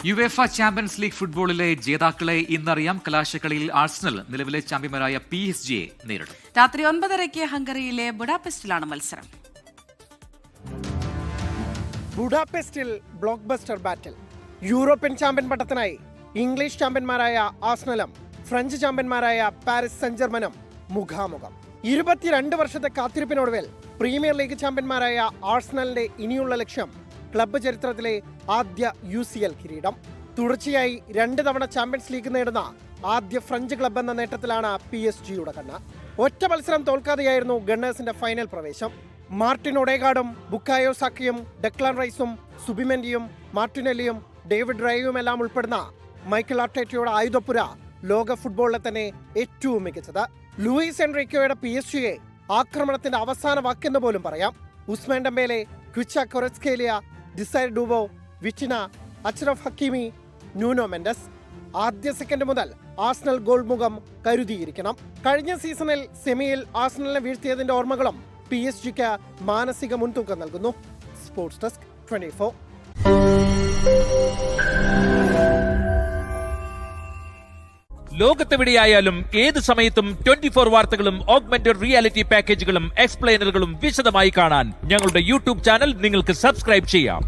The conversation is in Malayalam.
യുവേഫ ചാമ്പ്യൻസ് ലീഗ് ഫുട്ബോളിലെ ജേതാക്കളെ ഇന്നറിയാം. കലാശക്കളിയിൽ ആഴ്സണൽ നിലവിലെ ചാമ്പ്യന്മാരായ PSG-യെ നേരിടും. രാത്രി 9:30 ഹംഗറിയിലെ ബുഡാപെസ്റ്റിലാണ് മത്സരം. ബുഡാപെസ്റ്റിൽ ബ്ലോക്ക് ബസ്റ്റർ ബാറ്റിൽ. യൂറോപ്യൻ ചാമ്പ്യൻ പട്ടത്തിനായി ഇംഗ്ലീഷ് ചാമ്പ്യന്മാരായ ആഴ്സണലും ഫ്രഞ്ച് ചാമ്പ്യന്മാരായ പാരീസ് സെന്റ് ജർമ്മനും മുഖാമുഖം. 22 വർഷത്തെ കാത്തിരിപ്പിനൊടുവിൽ പ്രീമിയർ ലീഗ് ചാമ്പ്യന്മാരായ ആഴ്സണലിന്റെ ഇനിയുള്ള ലക്ഷ്യം ക്ലബ്ബ് ചരിത്രത്തിലെ ആദ്യ UCL കിരീടം. തുടർച്ചയായി 2 തവണ ചാമ്പ്യൻസ് ലീഗ് നേടുന്ന ആദ്യ ഫ്രഞ്ച് ക്ലബ്ബ് എന്ന നേട്ടത്തിലാണ് PSG-യുടെ കണ്ണ്. ഒറ്റ മത്സരം തോൽക്കാതെയായിരുന്നു ഗണ്ണേഴ്സിന്റെ ഫൈനൽ പ്രവേശം. മാർട്ടിൻ ഒഡേഗാർഡും ബുക്കായോ സാക്കയും ഡെക്ലാൻ റൈസും സുബിമെന്റിയും മാർട്ടിനെല്ലിയും ഡേവിഡ് റയോയും എല്ലാം ഉൾപ്പെടുന്ന മൈക്കൽ ആർട്ടേറ്റയുടെ ആയുധപ്പുര ലോക ഫുട്ബോളിലെ തന്നെ ഏറ്റവും മികച്ചത്. ലൂയിസ് എൻറിക്കോയുടെ PSG-യെ ആക്രമണത്തിന്റെ അവസാന വാക്കെന്ന് പോലും പറയാം. Ousmane Dembele, Khvicha Kvaratskhelia, Desire Doue, Vitinha, Achraf Hakimi, Nuno Mendes. ആദ്യ സെക്കൻഡ് മുതൽ ആഴ്സണൽ ഗോൾ മുഖം കരുതിയിരിക്കണം. കഴിഞ്ഞ സീസണിൽ സെമിയിൽ ആഴ്സണലിനെ വീഴ്ത്തിയതിന്റെ ഓർമ്മകളും PSG-ക്ക് മാനസിക മുൻതൂക്കം നൽകുന്നു. Sports desk 24. ലോകത്തെവിടെയായാലും ഏത് സമയത്തും 24 വാർത്തകളും ഓഗ്മെന്റഡ് റിയാലിറ്റി പാക്കേജുകളും എക്സ്പ്ലെയിനറുകളും വിശദമായി കാണാൻ ഞങ്ങളുടെ യൂട്യൂബ് ചാനൽ നിങ്ങൾക്ക് സബ്സ്ക്രൈബ് ചെയ്യാം.